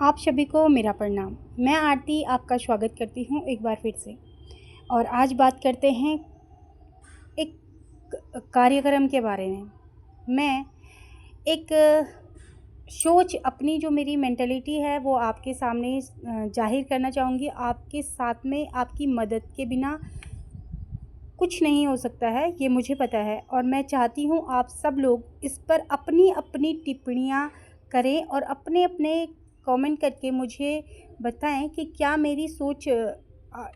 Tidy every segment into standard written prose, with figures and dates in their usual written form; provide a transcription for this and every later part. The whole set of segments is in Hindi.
आप सभी को मेरा प्रणाम। मैं आरती आपका स्वागत करती हूँ एक बार फिर से। और आज बात करते हैं एक कार्यक्रम के बारे में। मैं एक सोच अपनी जो मेरी मेंटालिटी है वो आपके सामने ज़ाहिर करना चाहूँगी। आपके साथ में आपकी मदद के बिना कुछ नहीं हो सकता है, ये मुझे पता है। और मैं चाहती हूँ आप सब लोग इस पर अपनी अपनी टिप्पणियाँ करें और अपने अपने कमेंट करके मुझे बताएं कि क्या मेरी सोच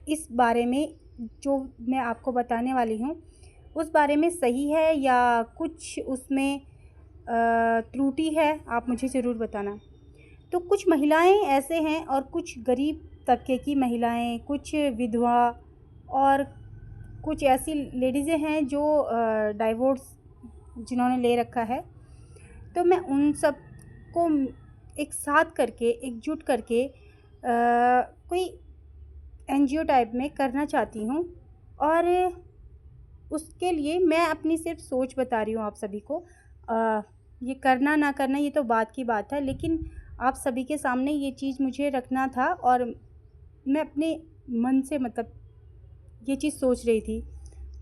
इस बारे में जो मैं आपको बताने वाली हूँ उस बारे में सही है या कुछ उसमें त्रुटि है। आप मुझे ज़रूर बताना। तो कुछ महिलाएं ऐसे हैं और कुछ गरीब तबके की महिलाएं, कुछ विधवा और कुछ ऐसी लेडीज़ें हैं जो डाइवोर्स जिन्होंने ले रखा है। तो मैं उन सब को एक साथ करके एकजुट करके कोई एनजीओ टाइप में करना चाहती हूँ। और उसके लिए मैं अपनी सिर्फ सोच बता रही हूँ आप सभी को। ये करना ना करना ये तो बात की बात है, लेकिन आप सभी के सामने ये चीज़ मुझे रखना था और मैं अपने मन से ये चीज़ सोच रही थी।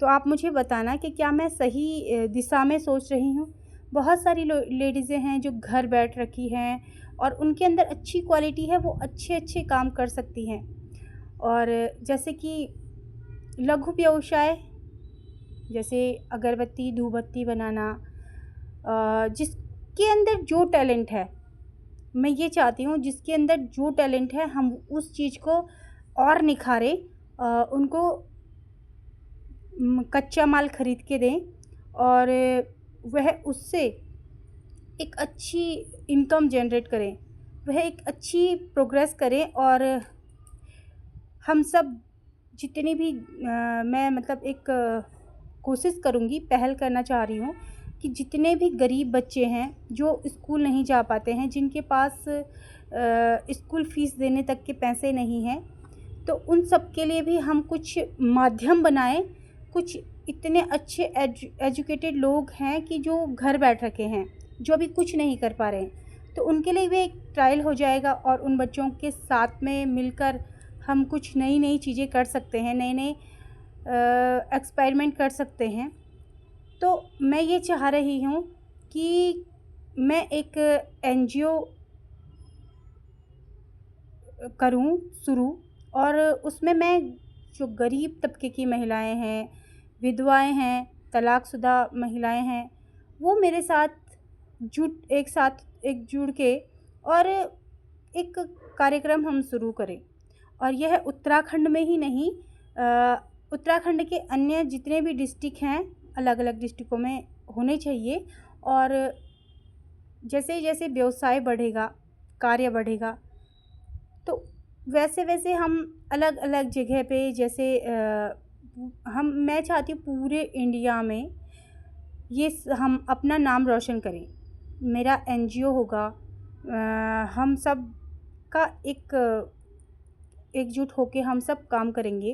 तो आप मुझे बताना कि क्या मैं सही दिशा में सोच रही हूँ। बहुत सारी लेडीज़ें हैं जो घर बैठ रखी हैं और उनके अंदर अच्छी क्वालिटी है, वो अच्छे अच्छे काम कर सकती हैं। और जैसे कि लघु व्यवसाय, जैसे अगरबत्ती धूपबत्ती बनाना, जिसके अंदर जो टैलेंट है, मैं ये चाहती हूँ जिसके अंदर जो टैलेंट है हम उस चीज़ को और निखारें, उनको कच्चा माल ख़रीद के दें और वह उससे एक अच्छी इनकम जनरेट करें, वह एक अच्छी प्रोग्रेस करें। और हम सब जितनी भी मैं एक कोशिश करूँगी, पहल करना चाह रही हूँ कि जितने भी गरीब बच्चे हैं जो स्कूल नहीं जा पाते हैं, जिनके पास स्कूल फ़ीस देने तक के पैसे नहीं हैं, तो उन सब के लिए भी हम कुछ माध्यम बनाएं। कुछ इतने अच्छे एजुकेटेड लोग हैं कि जो घर बैठ रखे हैं, जो अभी कुछ नहीं कर पा रहे हैं, तो उनके लिए भी एक ट्रायल हो जाएगा और उन बच्चों के साथ में मिलकर हम कुछ नई नई चीज़ें कर सकते हैं, नए नए एक्सपेरिमेंट कर सकते हैं। तो मैं ये चाह रही हूँ कि मैं एक एनजीओ करूँ शुरू, और उसमें मैं जो गरीब तबके की महिलाएं हैं, विधवाएं हैं, तलाकशुदा महिलाएं हैं, वो मेरे साथ एकजुट के और एक कार्यक्रम हम शुरू करें। और यह उत्तराखंड में ही नहीं, उत्तराखंड के अन्य जितने भी डिस्ट्रिक्ट हैं, अलग अलग डिस्ट्रिक्टों में होने चाहिए। और जैसे जैसे व्यवसाय बढ़ेगा, कार्य बढ़ेगा, तो वैसे वैसे हम अलग अलग जगह पे, जैसे मैं चाहती हूँ पूरे इंडिया में हम अपना नाम रोशन करें। मेरा एनजीओ होगा, हम सब का एकजुट होके हम सब काम करेंगे,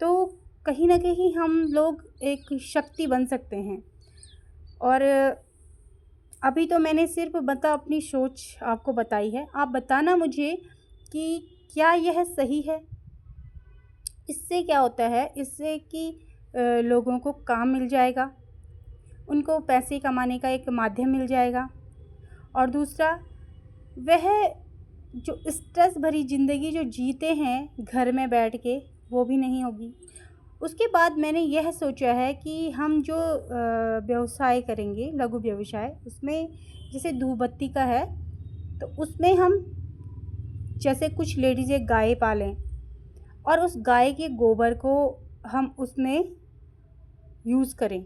तो कहीं ना कहीं हम लोग एक शक्ति बन सकते हैं। और अभी तो मैंने सिर्फ अपनी सोच आपको बताई है। आप बताना मुझे कि क्या यह सही है। इससे क्या होता है, इससे कि लोगों को काम मिल जाएगा, उनको पैसे कमाने का एक माध्यम मिल जाएगा। और दूसरा, वह जो स्ट्रेस भरी ज़िंदगी जो जीते हैं घर में बैठ के, वो भी नहीं होगी। उसके बाद मैंने यह सोचा है कि हम जो व्यवसाय करेंगे, लघु व्यवसाय, उसमें जैसे धूपबत्ती का है, तो उसमें हम जैसे कुछ लेडीज़ें गाय पालें और उस गाय के गोबर को हम उसमें यूज़ करें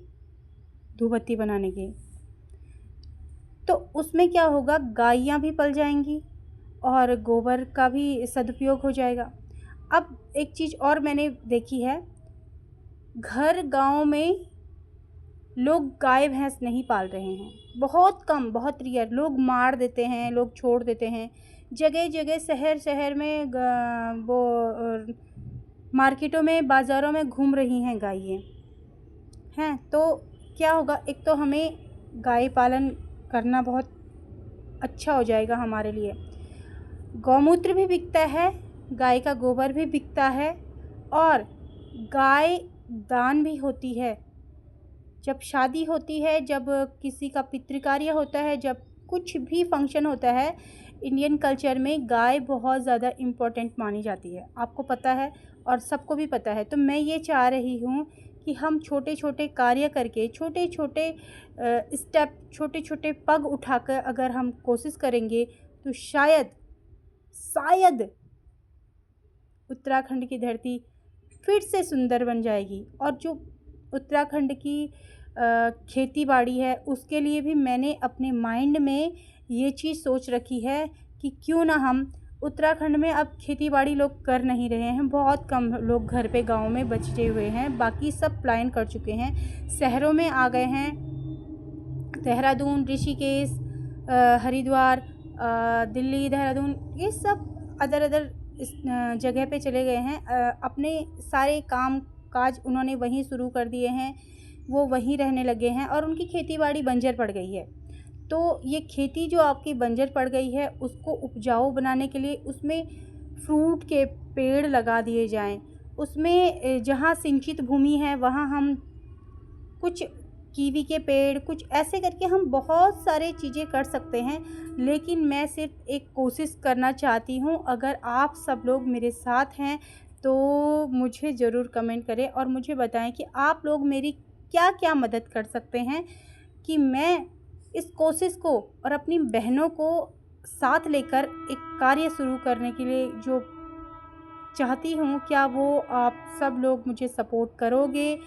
धूपबत्ती बनाने के, तो उसमें क्या होगा, गायें भी पल जाएंगी और गोबर का भी सदुपयोग हो जाएगा। अब एक चीज़ और मैंने देखी है, घर गांव में लोग गाय भैंस नहीं पाल रहे हैं, बहुत कम, बहुत रियर। लोग मार देते हैं, लोग छोड़ देते हैं। जगह जगह शहर शहर में वो मार्केटों में, बाज़ारों में घूम रही हैं गायें हैं। तो क्या होगा, एक तो हमें गाय पालन करना बहुत अच्छा हो जाएगा हमारे लिए। गौमूत्र भी बिकता है, गाय का गोबर भी बिकता है और गाय दान भी होती है। जब शादी होती है, जब किसी का पितृकार्य होता है, जब कुछ भी फंक्शन होता है, इंडियन कल्चर में गाय बहुत ज़्यादा इम्पोर्टेंट मानी जाती है। आपको पता है और सबको भी पता है। तो मैं ये चाह रही हूँ कि हम छोटे छोटे कार्य करके, छोटे छोटे स्टेप, छोटे छोटे पग उठाकर अगर हम कोशिश करेंगे तो शायद उत्तराखंड की धरती फिर से सुंदर बन जाएगी। और जो उत्तराखंड की खेती बाड़ी है, उसके लिए भी मैंने अपने माइंड में ये चीज़ सोच रखी है कि क्यों ना हम उत्तराखंड में, अब खेती बाड़ी लोग कर नहीं रहे हैं, बहुत कम लोग घर पे गांव में बचे हुए हैं, बाकी सब पलायन कर चुके हैं, शहरों में आ गए हैं। देहरादून, ऋषिकेश, हरिद्वार, दिल्ली, देहरादून, ये सब अदर इस जगह पे चले गए हैं। अपने सारे काम काज उन्होंने वहीं शुरू कर दिए हैं, वो वहीं रहने लगे हैं और उनकी खेती बाड़ी बंजर पड़ गई है। तो ये खेती जो आपकी बंजर पड़ गई है, उसको उपजाऊ बनाने के लिए उसमें फ्रूट के पेड़ लगा दिए जाएं। उसमें जहाँ सिंचित भूमि है वहाँ हम कुछ कीवी के पेड़, कुछ ऐसे करके हम बहुत सारे चीज़ें कर सकते हैं। लेकिन मैं सिर्फ एक कोशिश करना चाहती हूँ, अगर आप सब लोग मेरे साथ हैं तो मुझे ज़रूर कमेंट करें और मुझे बताएं कि आप लोग मेरी क्या क्या मदद कर सकते हैं कि मैं इस कोशिश को और अपनी बहनों को साथ लेकर एक कार्य शुरू करने के लिए जो चाहती हूँ, क्या वो आप सब लोग मुझे सपोर्ट करोगे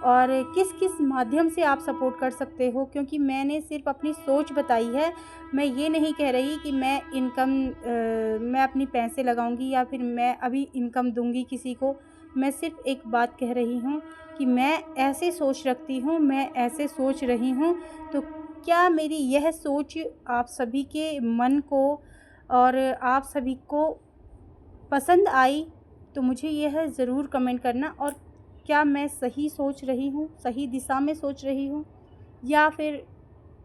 और किस किस माध्यम से आप सपोर्ट कर सकते हो? क्योंकि मैंने सिर्फ अपनी सोच बताई है, मैं ये नहीं कह रही कि मैं अपनी पैसे लगाऊंगी या फिर मैं अभी इनकम दूंगी किसी को। मैं सिर्फ एक बात कह रही हूँ कि मैं ऐसे सोच रखती हूँ, मैं ऐसे सोच रही हूँ। तो क्या मेरी यह सोच आप सभी के मन को और आप सभी को पसंद आई? तो मुझे यह ज़रूर कमेंट करना। और क्या मैं सही सोच रही हूँ, सही दिशा में सोच रही हूँ या फिर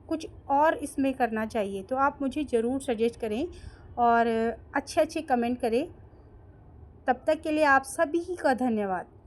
कुछ और इसमें करना चाहिए? तो आप मुझे ज़रूर सजेस्ट करें और अच्छे अच्छे कमेंट करें। तब तक के लिए आप सभी का धन्यवाद।